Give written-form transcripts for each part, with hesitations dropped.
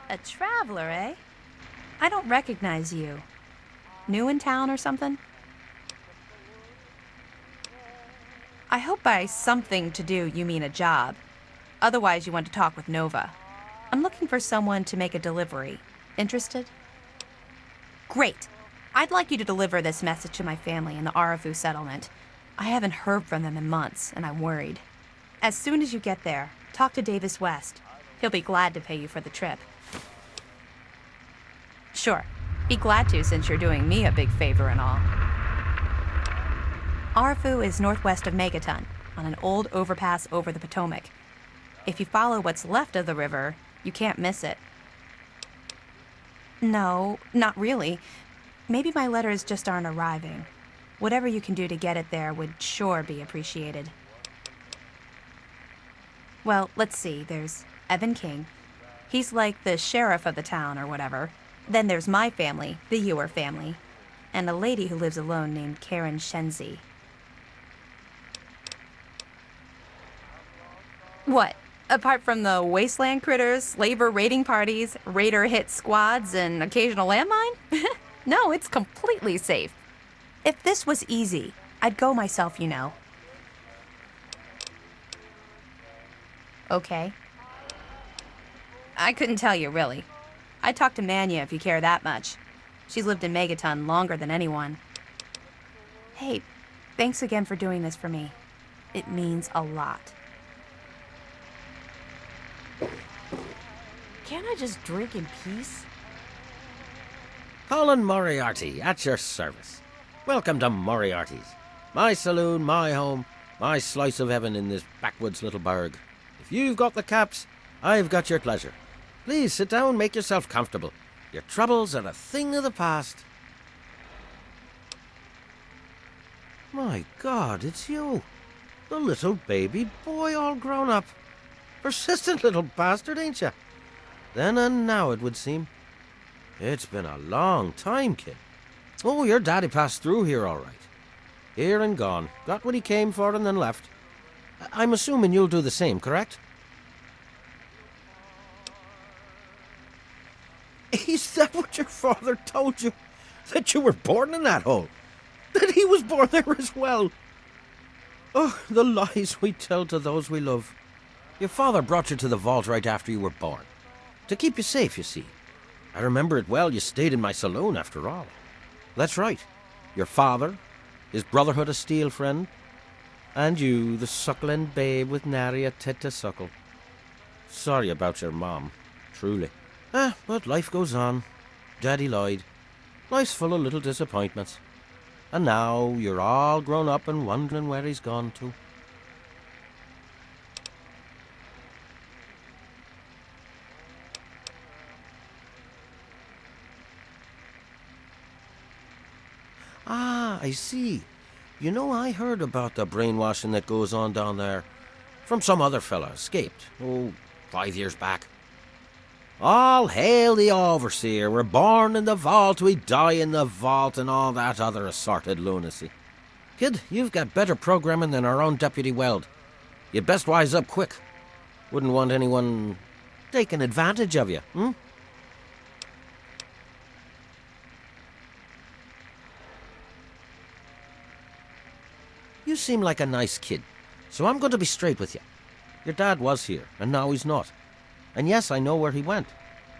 A traveler, eh? I don't recognize you. New in town or something? I hope by something to do you mean a job. Otherwise, you want to talk with Nova. I'm looking for someone to make a delivery. Interested? Great. I'd like you to deliver this message to my family in the Arafu settlement. I haven't heard from them in months, and I'm worried. As soon as you get there, talk to Davis West. He'll be glad to pay you for the trip. Sure. Be glad to, since you're doing me a big favor and all. Arafu is northwest of Megaton, on an old overpass over the Potomac. If you follow what's left of the river, you can't miss it. No, not really. Maybe my letters just aren't arriving. Whatever you can do to get it there would sure be appreciated. Well, let's see. There's Evan King. He's like the sheriff of the town or whatever. Then there's my family, the Ewer family, and a lady who lives alone named Karen Shenzi. What? Apart from the wasteland critters, slaver raiding parties, raider hit squads, and occasional landmine? No, it's completely safe. If this was easy, I'd go myself, you know. Okay. I couldn't tell you, really. I'd talk to Manya if you care that much. She's lived in Megaton longer than anyone. Hey, thanks again for doing this for me. It means a lot. Can't I just drink in peace? Colin Moriarty, at your service. Welcome to Moriarty's. My saloon, my home, my slice of heaven in this backwoods little burg. If you've got the caps, I've got your pleasure. Please sit down, make yourself comfortable. Your troubles are a thing of the past. My God, it's you. The little baby boy all grown up. Persistent little bastard, ain't you? Then and now, it would seem. It's been a long time, kid. Oh, your daddy passed through here all right. Here and gone. Got what he came for and then left. I'm assuming you'll do the same, correct? Is that what your father told you? That you were born in that hole? That he was born there as well? Oh, the lies we tell to those we love. Your father brought you to the vault right after you were born. To keep you safe, you see. I remember it well, you stayed in my saloon after all. That's right. Your father, his Brotherhood of Steel friend, and you, the suckling babe with nary a tit to suckle. Sorry about your mom, truly. But life goes on. Daddy lied. Life's full of little disappointments. And now you're all grown up and wondering where he's gone to. Ah, I see. You know, I heard about the brainwashing that goes on down there. From some other fella, escaped. 5 years back. All hail the overseer. We're born in the vault, we die in the vault, and all that other assorted lunacy. Kid, you've got better programming than our own Deputy Weld. You'd best wise up quick. Wouldn't want anyone taking advantage of you, hmm? You seem like a nice kid, so I'm going to be straight with you. Your dad was here, and now he's not. And yes, I know where he went.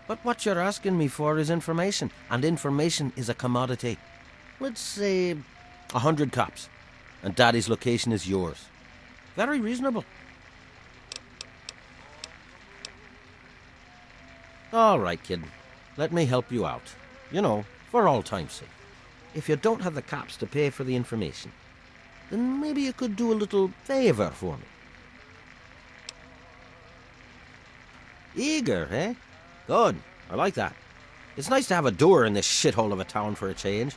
But what you're asking me for is information, and information is a commodity. Let's say 100 cops, and Daddy's location is yours. Very reasonable. All right, kid. Let me help you out. You know, for all time's sake. If you don't have the cops to pay for the information, then maybe you could do a little favor for me. Eager, eh? Good. I like that. It's nice to have a doer in this shithole of a town for a change.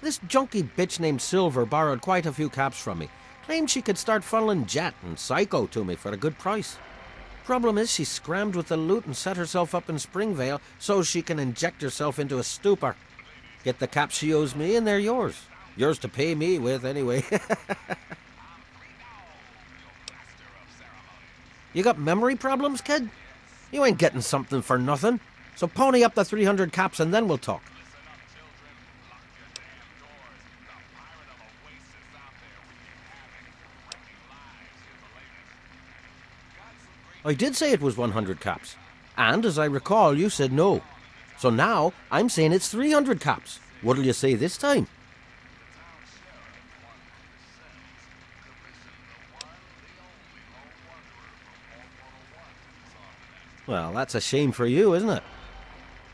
This junky bitch named Silver borrowed quite a few caps from me. Claimed she could start funneling Jet and Psycho to me for a good price. Problem is, she scrammed with the loot and set herself up in Springvale so she can inject herself into a stupor. Get the caps she owes me and they're yours. Yours to pay me with, anyway. You got memory problems, kid? You ain't getting something for nothing. So pony up the 300 caps and then we'll talk. I did say it was 100 caps. And as I recall, you said no. So now I'm saying it's 300 caps. What'll you say this time? Well, that's a shame for you, isn't it?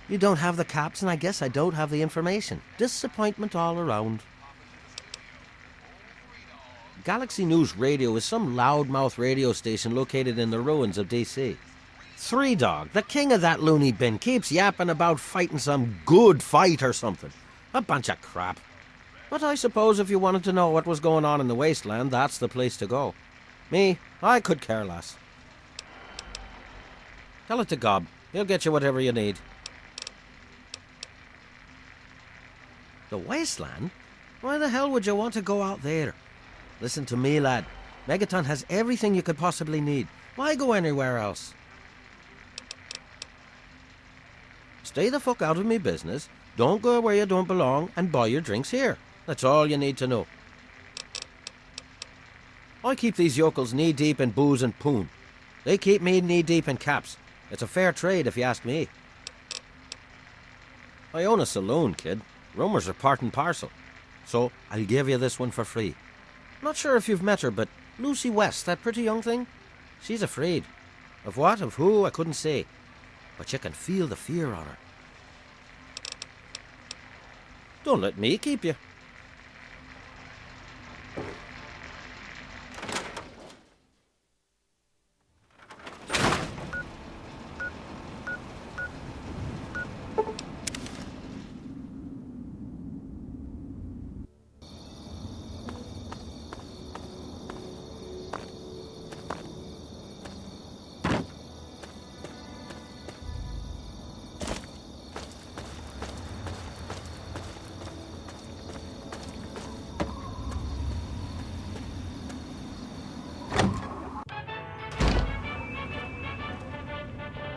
You don't have the caps, and I guess I don't have the information. Disappointment all around. Galaxy News Radio is some loudmouth radio station located in the ruins of DC. Three Dog, the king of that loony bin, keeps yapping about fighting some good fight or something. A bunch of crap. But I suppose if you wanted to know what was going on in the wasteland, that's the place to go. Me, I could care less. Tell it to Gob. He'll get you whatever you need. The wasteland? Why the hell would you want to go out there? Listen to me, lad. Megaton has everything you could possibly need. Why go anywhere else? Stay the fuck out of me business, don't go where you don't belong, and buy your drinks here. That's all you need to know. I keep these yokels knee-deep in booze and poon. They keep me knee-deep in caps. It's a fair trade, if you ask me. I own a saloon, kid. Rumours are part and parcel. So, I'll give you this one for free. Not sure if you've met her, but Lucy West, that pretty young thing? She's afraid. Of what? Of who? I couldn't say. But you can feel the fear on her. Don't let me keep you.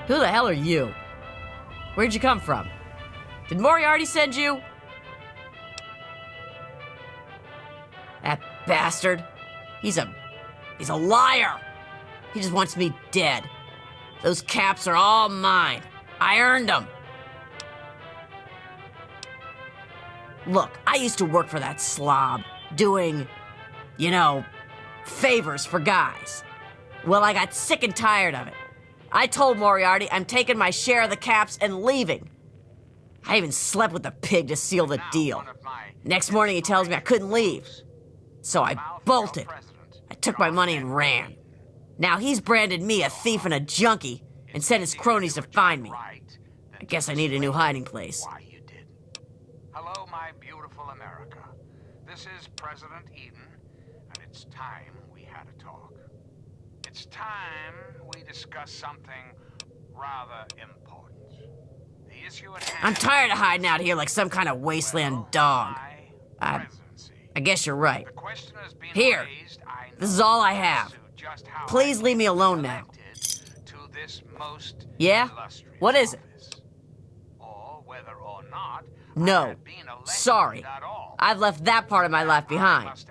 Who the hell are you? Where'd you come from? Did Moriarty send you? That bastard. He's a liar. He just wants me dead. Those caps are all mine. I earned them. Look, I used to work for that slob, doing, favors for guys. Well, I got sick and tired of it. I told Moriarty I'm taking my share of the caps and leaving. I even slept with the pig to seal the deal. Next morning he tells me I couldn't leave. So I bolted. I took my money and ran. Now he's branded me a thief and a junkie and sent his cronies to find me. I guess I need a new hiding place. Hello, my beautiful America. This is President Eden, and it's time we had a talk. It's time we discuss something rather important. The issue at hand. I'm tired of hiding out here like some kind of wasteland dog. I guess you're right. Here, this is all I have. Please leave me alone now. Yeah? What is it? No. Sorry. I've left that part of my life behind.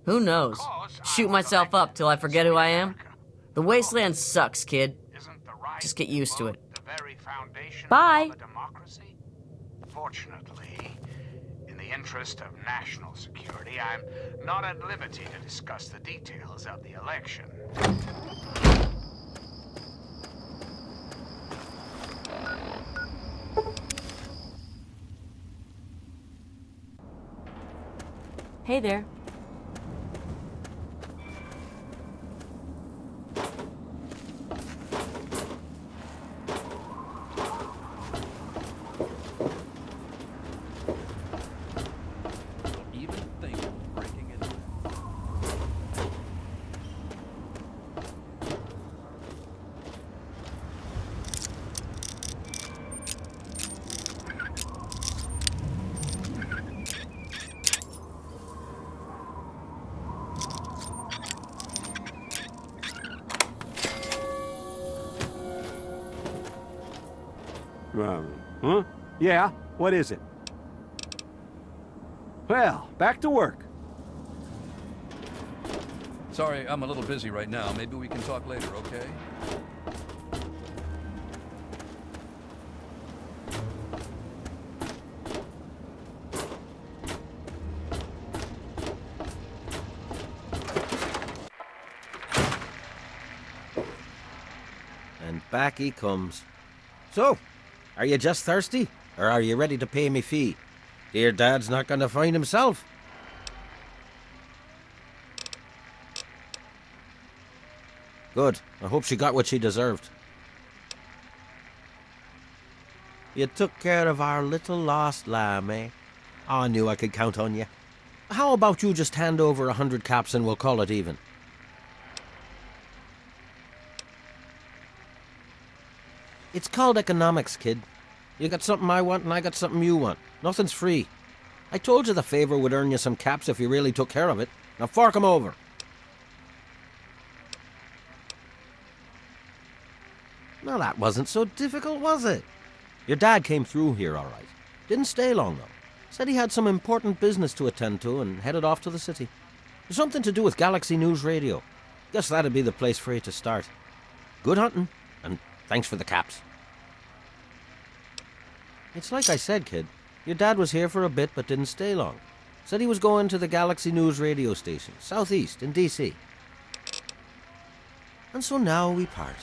Who knows? Shoot myself up till I forget who I am? The wasteland sucks, kid. Just get used to it. Bye. Fortunately, in the interest of national security, I'm not at liberty to discuss the details of the election. Hey there. Huh? Yeah, what is it? Well, back to work. Sorry, I'm a little busy right now. Maybe we can talk later, okay? And back he comes. So, are you just thirsty? Or are you ready to pay me fee? Dear Dad's not going to find himself. Good. I hope she got what she deserved. You took care of our little lost lamb, eh? I knew I could count on you. How about you just hand over 100 caps and we'll call it even? It's called economics, kid. You got something I want and I got something you want. Nothing's free. I told you the favor would earn you some caps if you really took care of it. Now fork 'em over. Now that wasn't so difficult, was it? Your dad came through here all right. Didn't stay long, though. Said he had some important business to attend to and headed off to the city. Something to do with Galaxy News Radio. Guess that'd be the place for you to start. Good hunting, and thanks for the caps. It's like I said, kid. Your dad was here for a bit but didn't stay long. Said he was going to the Galaxy News radio station, southeast in D.C. And so now we part.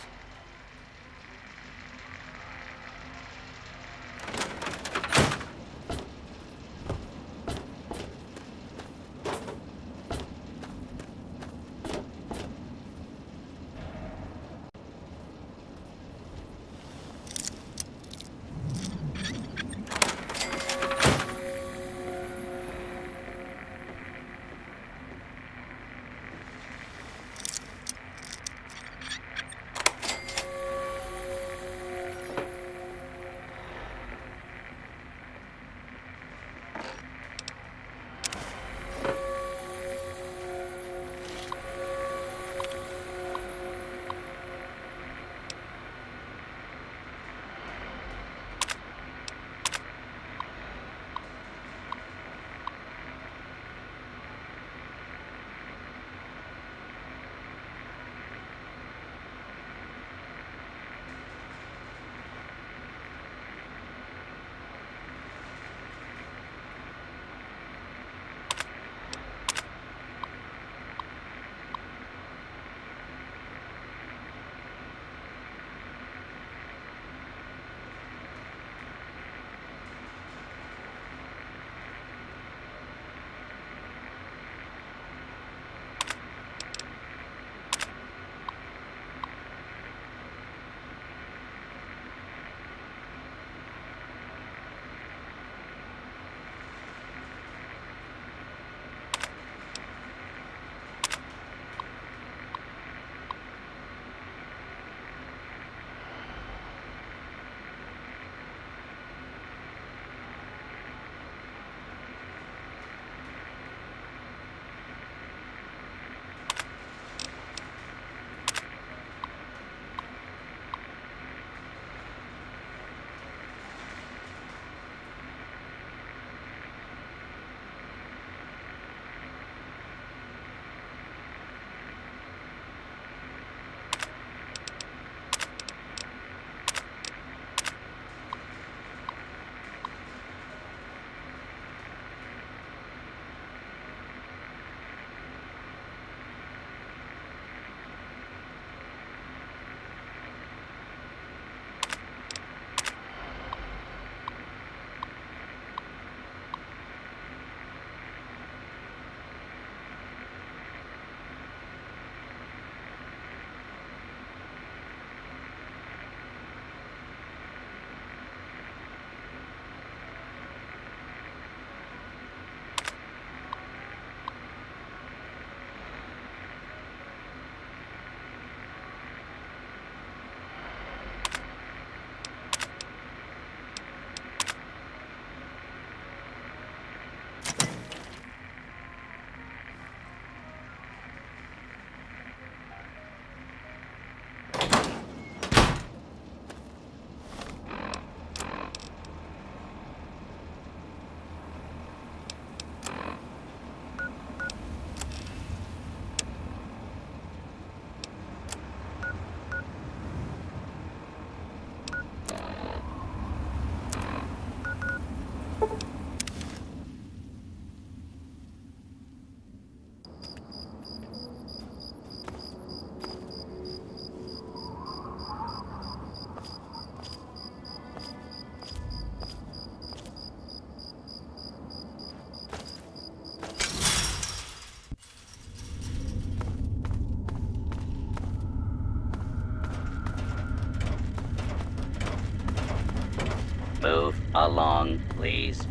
Move along, please.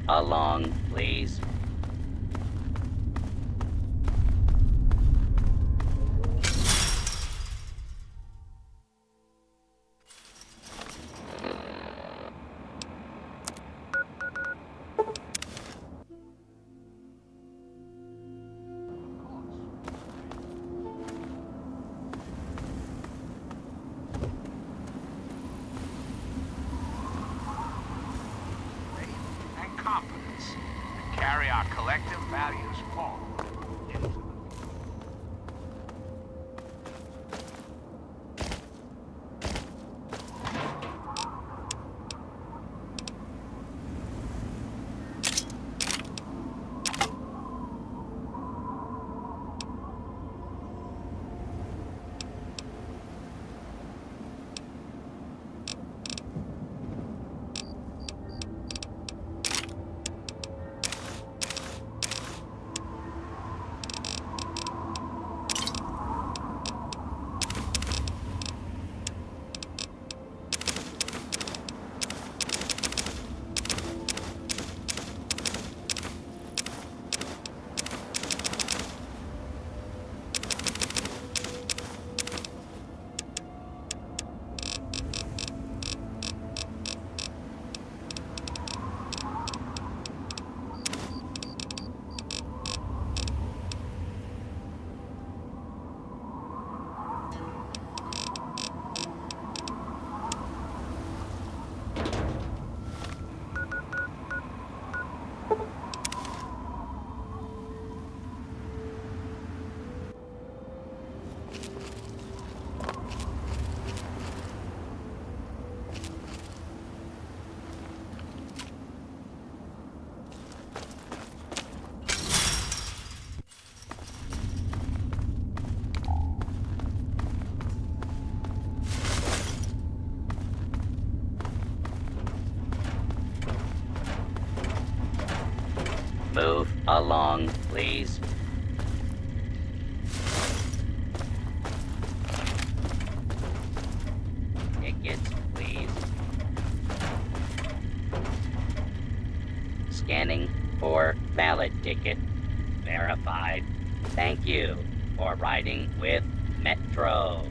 along, please. And competence that carry our collective values forward into the Move along, please. Tickets, please. Scanning for valid ticket. Verified. Thank you for riding with Metro.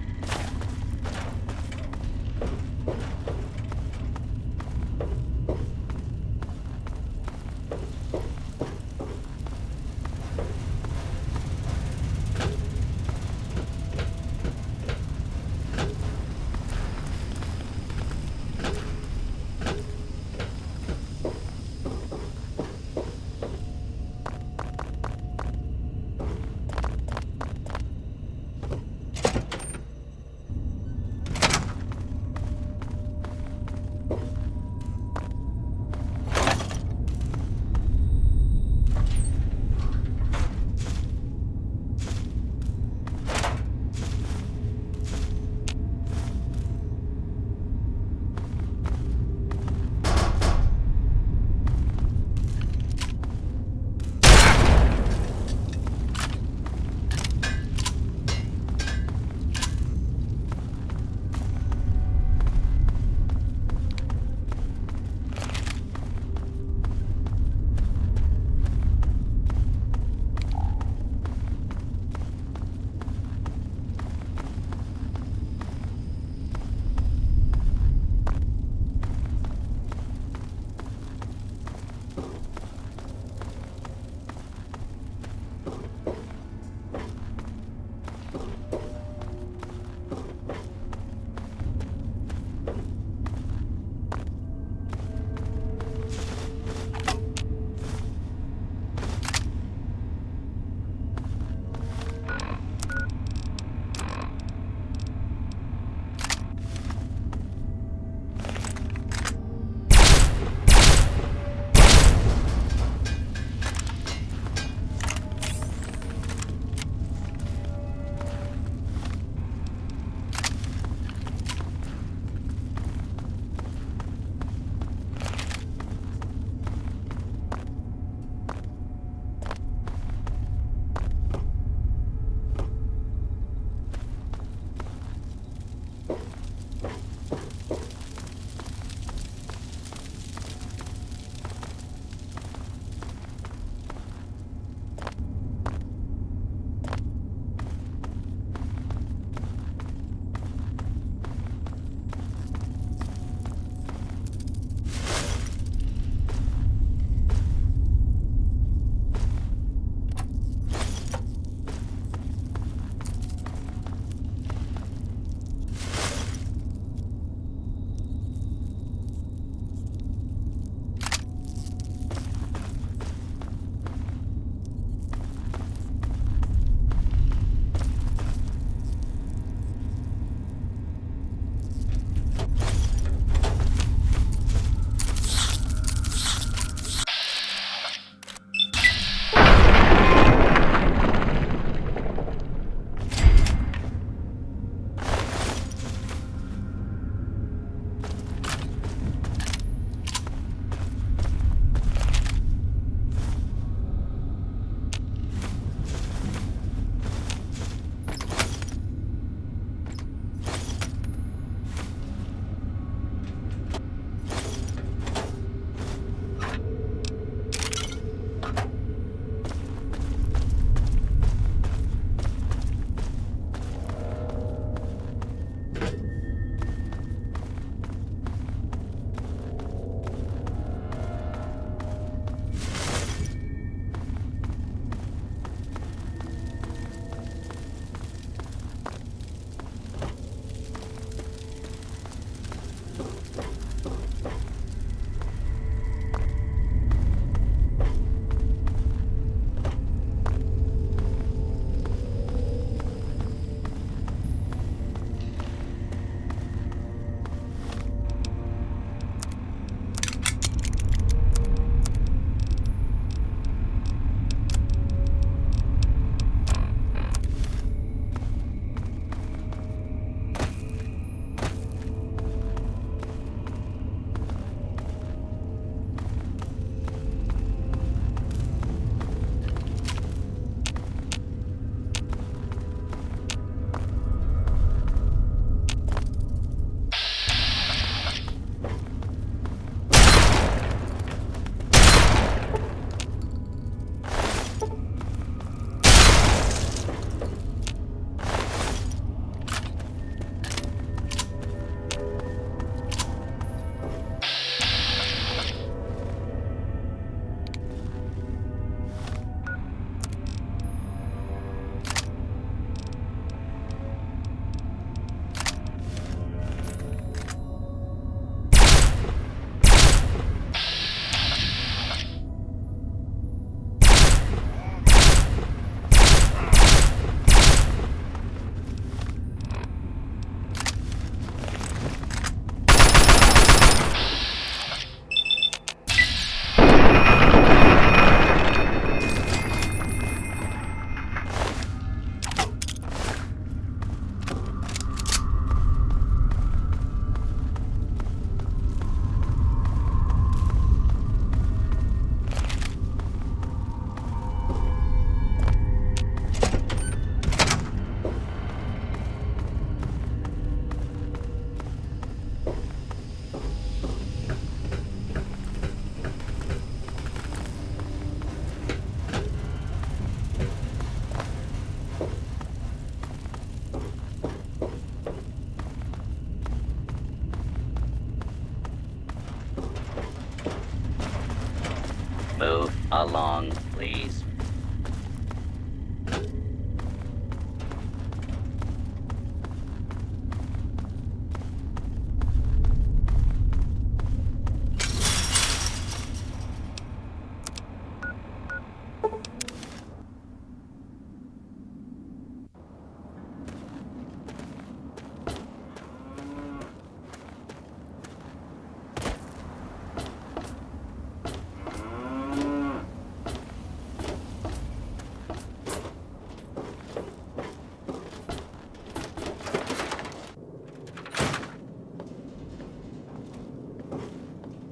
along, please.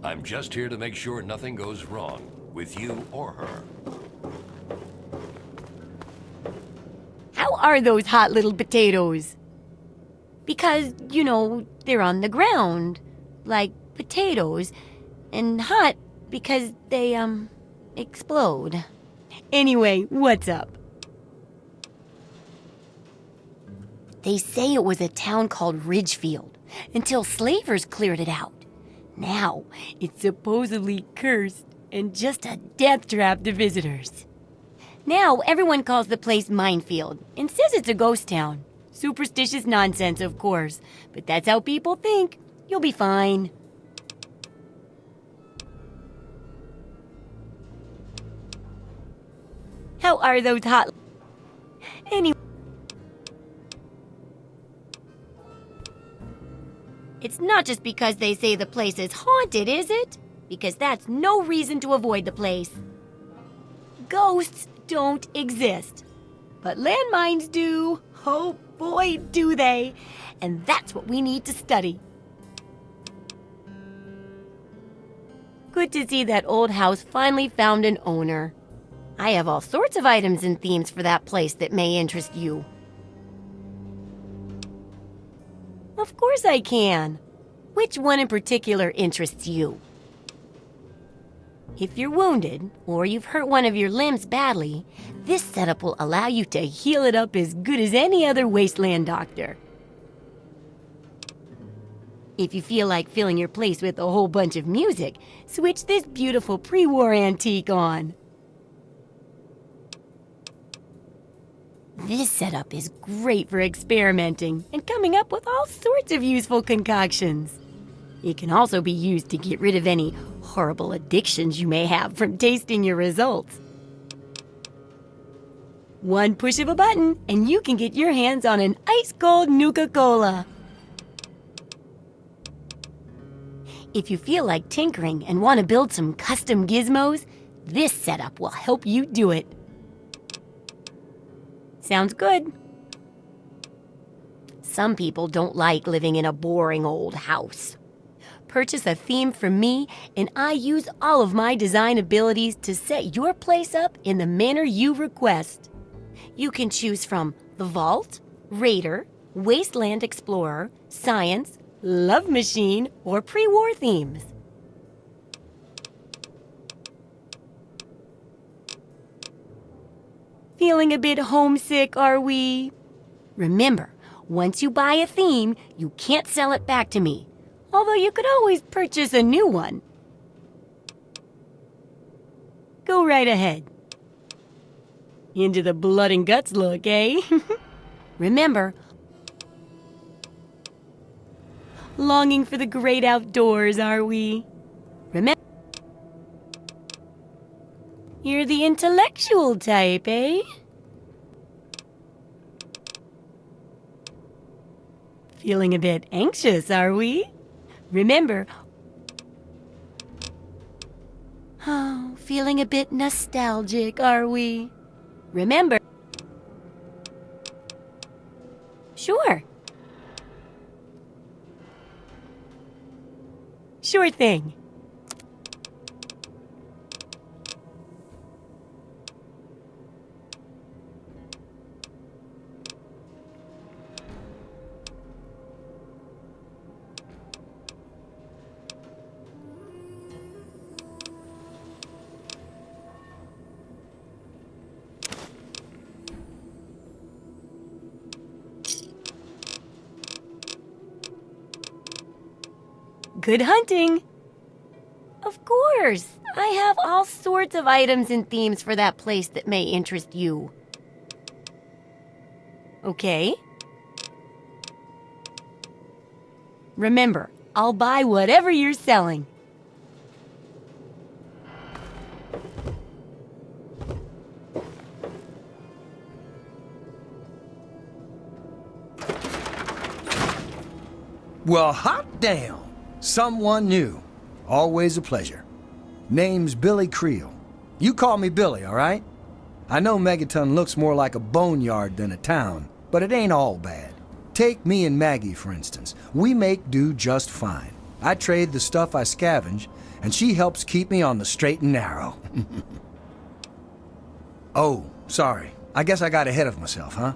I'm just here to make sure nothing goes wrong with you or her. How are those hot little potatoes? Because, you know, they're on the ground, like potatoes, and hot because they, explode. Anyway, what's up? They say it was a town called Ridgefield until slavers cleared it out. Now, it's supposedly cursed and just a death trap to visitors. Now, everyone calls the place Minefield and says it's a ghost town. Superstitious nonsense, of course, but that's how people think. You'll be fine. How are those hot... Anyway... It's not just because they say the place is haunted, is it? Because that's no reason to avoid the place. Ghosts don't exist. But landmines do. Oh boy, do they. And that's what we need to study. Good to see that old house finally found an owner. I have all sorts of items and themes for that place that may interest you. Of course I can. Which one in particular interests you? If you're wounded, or you've hurt one of your limbs badly, this setup will allow you to heal it up as good as any other wasteland doctor. If you feel like filling your place with a whole bunch of music, switch this beautiful pre-war antique on. This setup is great for experimenting and coming up with all sorts of useful concoctions. It can also be used to get rid of any horrible addictions you may have from tasting your results. One push of a button and you can get your hands on an ice-cold Nuka-Cola. If you feel like tinkering and want to build some custom gizmos, this setup will help you do it. Sounds good. Some people don't like living in a boring old house. Purchase a theme from me, and I use all of my design abilities to set your place up in the manner you request. You can choose from the Vault, Raider, Wasteland Explorer, Science, Love Machine, or pre-war themes. Feeling a bit homesick, are we? Remember, once you buy a theme, you can't sell it back to me. Although you could always purchase a new one. Go right ahead. Into the blood and guts look, eh? Remember, longing for the great outdoors, are we? Remember, you're the intellectual type, eh? Feeling a bit anxious, are we? Remember, oh, feeling a bit nostalgic, are we? Remember, sure. Sure thing. Good hunting. Of course. I have all sorts of items and themes for that place that may interest you. Okay? Remember, I'll buy whatever you're selling. Well, hot damn! Someone new. Always a pleasure. Name's Billy Creel. You call me Billy, all right? I know Megaton looks more like a boneyard than a town, but it ain't all bad. Take me and Maggie, for instance. We make do just fine. I trade the stuff I scavenge, and she helps keep me on the straight and narrow. Oh, sorry. I guess I got ahead of myself, huh?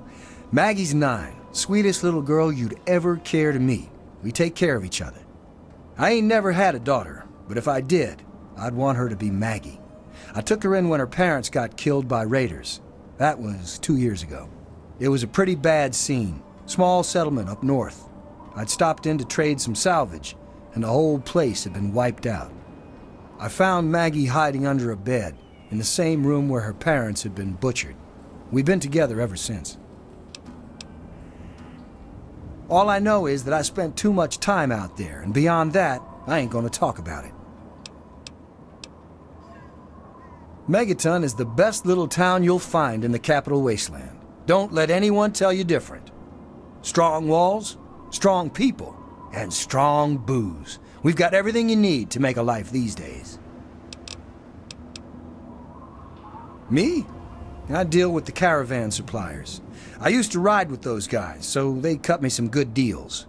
Maggie's 9. Sweetest little girl you'd ever care to meet. We take care of each other. I ain't never had a daughter, but if I did, I'd want her to be Maggie. I took her in when her parents got killed by raiders. That was 2 years ago. It was a pretty bad scene. Small settlement up north. I'd stopped in to trade some salvage, and the whole place had been wiped out. I found Maggie hiding under a bed, in the same room where her parents had been butchered. We've been together ever since. All I know is that I spent too much time out there, and beyond that, I ain't gonna talk about it. Megaton is the best little town you'll find in the Capital Wasteland. Don't let anyone tell you different. Strong walls, strong people, and strong booze. We've got everything you need to make a life these days. Me? I deal with the caravan suppliers. I used to ride with those guys, so they cut me some good deals.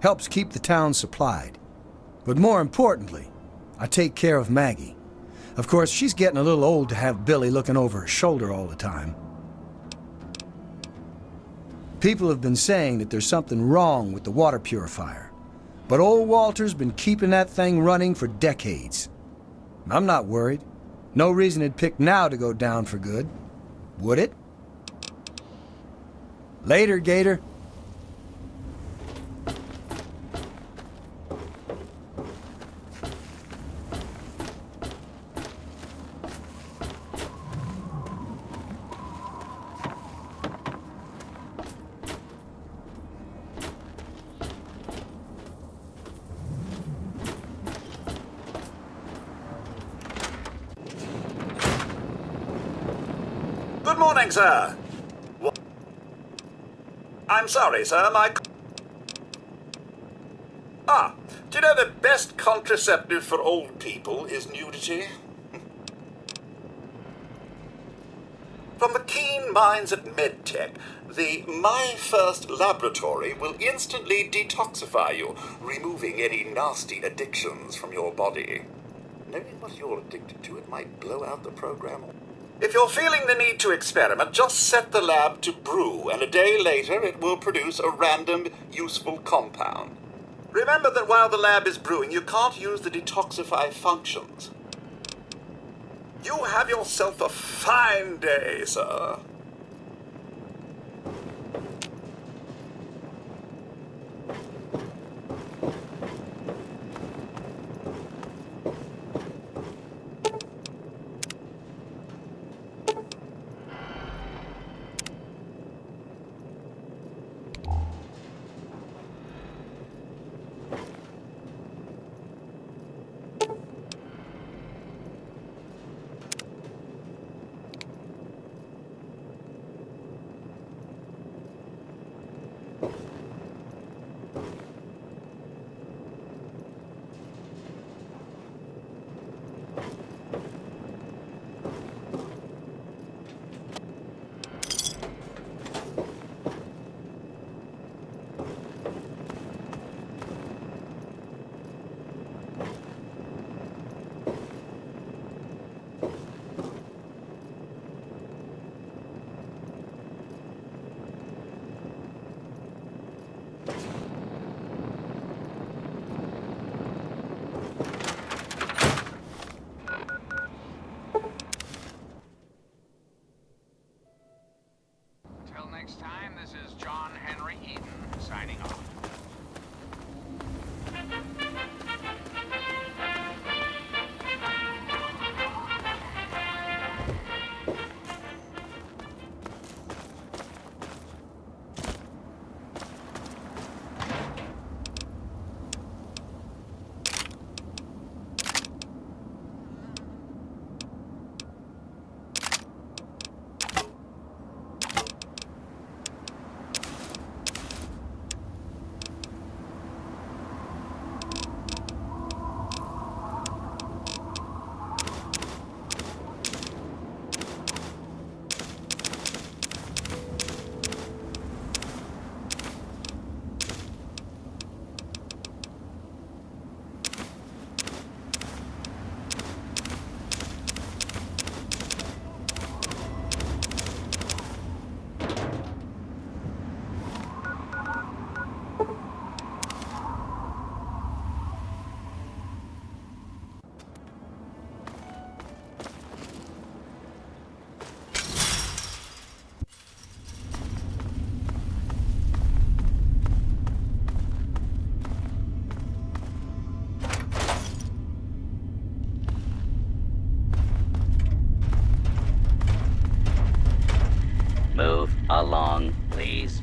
Helps keep the town supplied. But more importantly, I take care of Maggie. Of course, she's getting a little old to have Billy looking over her shoulder all the time. People have been saying that there's something wrong with the water purifier. But old Walter's been keeping that thing running for decades. I'm not worried. No reason it'd pick now to go down for good. Would it? Later, Gator. Good morning, sir. I'm sorry, sir, do you know the best contraceptive for old people is nudity? From the keen minds at MedTech, the My First laboratory will instantly detoxify you, removing any nasty addictions from your body. Knowing what you're addicted to, it might blow out the program. If you're feeling the need to experiment, just set the lab to brew, and a day later it will produce a random, useful compound. Remember that while the lab is brewing, you can't use the detoxify functions. You have yourself a fine day, sir. Next time, this is John Henry Eden signing off. along, please.